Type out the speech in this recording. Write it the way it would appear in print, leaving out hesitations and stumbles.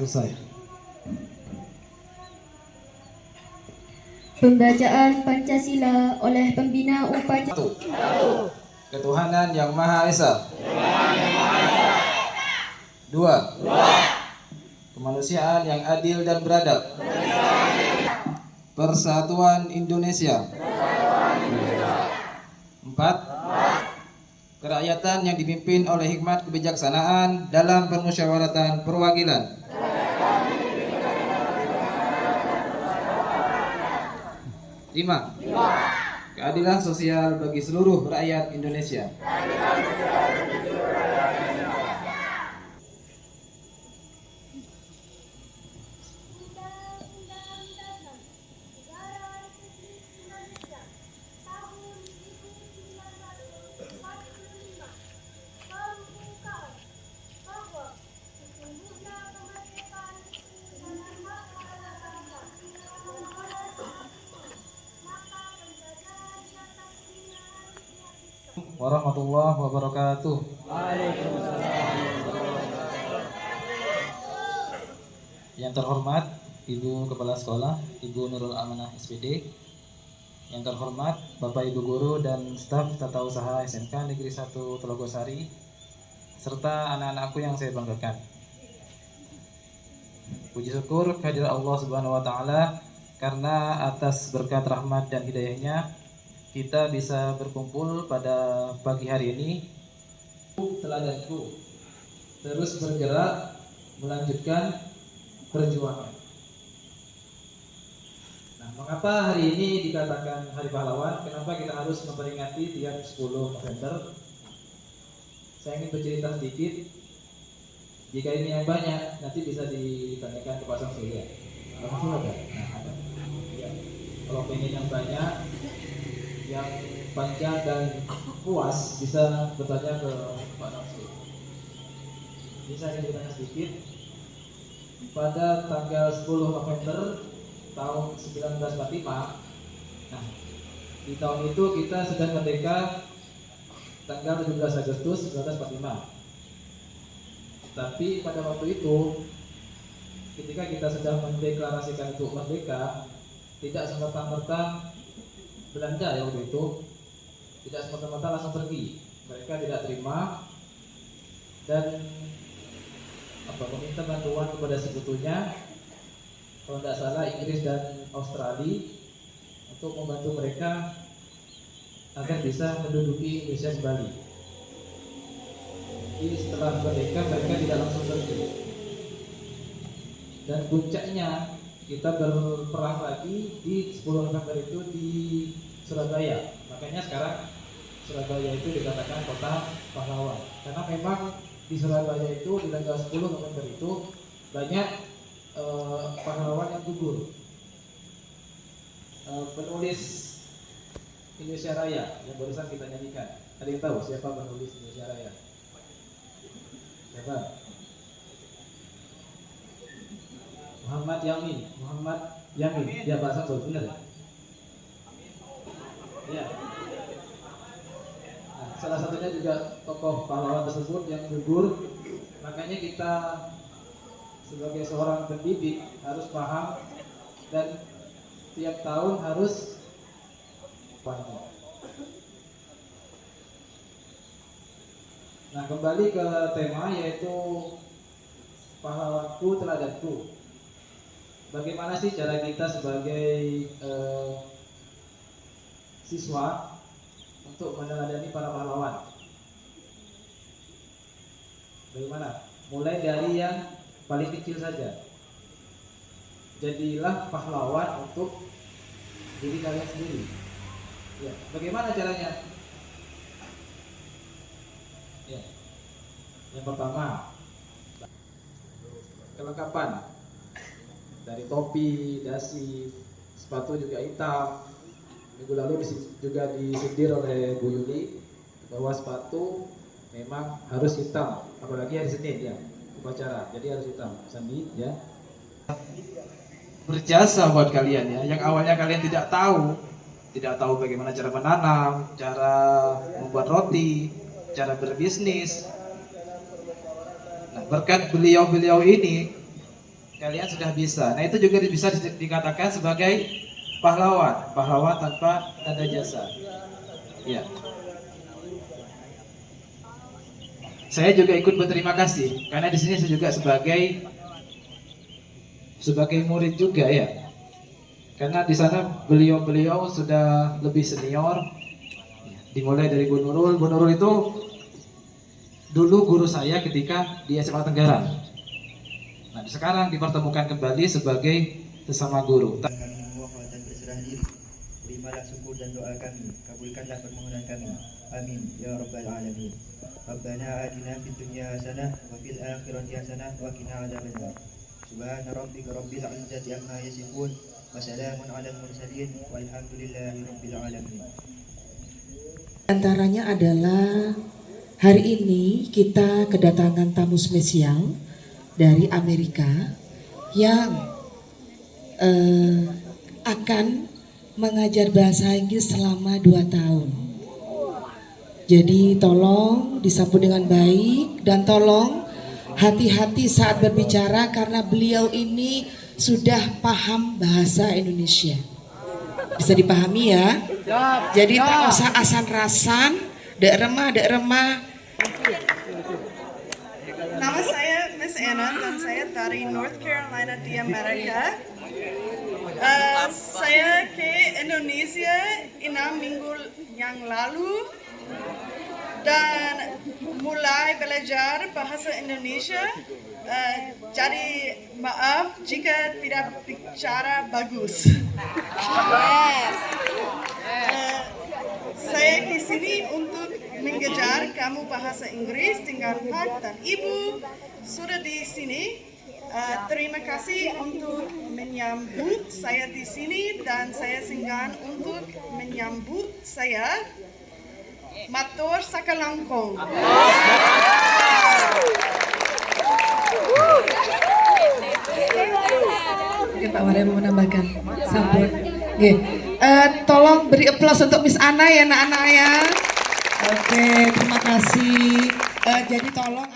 Selesai. Pembacaan Pancasila oleh pembina upacara. 1. Ketuhanan Yang Maha Esa. 2. Kemanusiaan yang adil dan beradab. Persatuan Indonesia. 4. Kerakyatan yang dipimpin oleh hikmat kebijaksanaan dalam permusyawaratan perwakilan. 5. Keadilan sosial bagi seluruh rakyat Indonesia. Warahmatullahi wabarakatuh. Yang terhormat Ibu Kepala Sekolah, Ibu Nurul Amanah SPD. Yang terhormat Bapak Ibu Guru dan staf Tata Usaha SMK Negeri 1 Telogosari, serta anak-anakku yang saya banggakan. Puji syukur kehadirat Allah Subhanahu wa taala karena atas berkat rahmat dan hidayahnya kita bisa berkumpul pada pagi hari ini. Teladanku terus bergerak melanjutkan perjuangan. Nah, mengapa hari ini dikatakan Hari Pahlawan? Kenapa kita harus memperingati tiap 10 November? Saya ingin bercerita sedikit. Jika ini yang banyak, nanti bisa ditanyakan ke Pak Samsul ya. Langsung ada. Nah, ada. Ya. Kalau pengen yang banyak, yang panjang dan puas, bisa bertanya ke Pak Samsul. Ini saya ingin bertanya sedikit. Pada tanggal 10 November tahun 1945, nah, di tahun itu kita sedang merdeka tanggal 17 Agustus 1945. Tapi pada waktu itu, ketika kita sedang mendeklarasikan untuk merdeka, tidak semerta-merta Belanda ya waktu itu, tidak semerta-merta langsung pergi. Mereka tidak terima dan meminta bantuan kepada sekutunya, kalau tidak salah Inggris dan Australia, untuk membantu mereka agar bisa menduduki Indonesia kembali. Jadi setelah merdeka mereka tidak langsung pergi. Dan puncaknya kita berperang lagi di 10 November itu di Surabaya. Makanya sekarang Surabaya itu dikatakan kota pahlawan. Karena memang di Surabaya itu di tanggal 10 November itu banyak pahlawan yang gugur. Penulis Indonesia Raya yang barusan kita nyanyikan. Ada yang tahu siapa penulis Indonesia Raya? Siapa? Muhammad Yamin. Ya, Pak Samsul, benar. Ya. Nah, salah satunya juga tokoh pahlawan tersebut yang gugur. Makanya kita sebagai seorang pendidik harus paham dan tiap tahun harus paham. Nah, kembali ke tema, yaitu pahlawanku teladanku. Bagaimana sih cara kita sebagai siswa untuk meneladani para pahlawan? Bagaimana? Mulai dari yang paling kecil saja. Jadilah pahlawan untuk diri kalian sendiri. Ya, bagaimana caranya? Ya. Yang pertama, kelengkapan. Dari topi, dasi, sepatu juga hitam. Minggu lalu juga disindir oleh Bu Yuli bahwa sepatu memang harus hitam, apalagi hari Senin ya, upacara. Jadi harus hitam, sandi ya. Berjasa buat kalian ya, yang awalnya kalian tidak tahu bagaimana cara menanam, cara membuat roti, cara berbisnis. Nah, berkat beliau-beliau ini kalian sudah bisa. Nah, itu juga bisa dikatakan sebagai pahlawan, pahlawan tanpa tanda jasa. Ya. Saya juga ikut berterima kasih karena di sini saya juga sebagai murid juga ya. Karena di sana beliau sudah lebih senior. Dimulai dari Bu Nurul. Bu Nurul itu dulu guru saya ketika di SMA Tenggarang. Nah, sekarang dipertemukan kembali sebagai sesama guru. Kami memohon dan berserah diri. Terimalah syukur dan doa kami. Kabulkanlah permohonan kami. Amin ya rabbal alamin. Rabbana atina fid dunya hasanah wa fil akhirati hasanah wa qina adzabannar. Subhana rabbika rabbil izzati amma yasifun wa salamun alal mursalin walhamdulillahi rabbil alamin. Antaranya adalah hari ini kita kedatangan tamu spesial dari Amerika yang akan mengajar bahasa Inggris selama 2 tahun. Jadi tolong disambut dengan baik dan tolong hati-hati saat berbicara karena beliau ini sudah paham bahasa Indonesia. Bisa dipahami ya? Jadi tak usah asan-rasan, dek remah. Nama saya Miss Anna dan saya dari North Carolina di Amerika. Saya ke Indonesia 6 minggu yang lalu dan mulai belajar bahasa Indonesia. Jadi maaf jika tidak bicara bagus. Saya ke sini untuk mengejar kamu bahasa Inggris dengan Pak dan Ibu sudah di sini. Terima kasih untuk menyambut saya di sini dan saya senggan untuk menyambut saya. Matur sakalangkong. Mungkin Pak Maria mau menambahkan sambut. Oke, tolong beri aplaus untuk Miss Anna ya anak-anak ya. Oke, terima kasih. Jadi tolong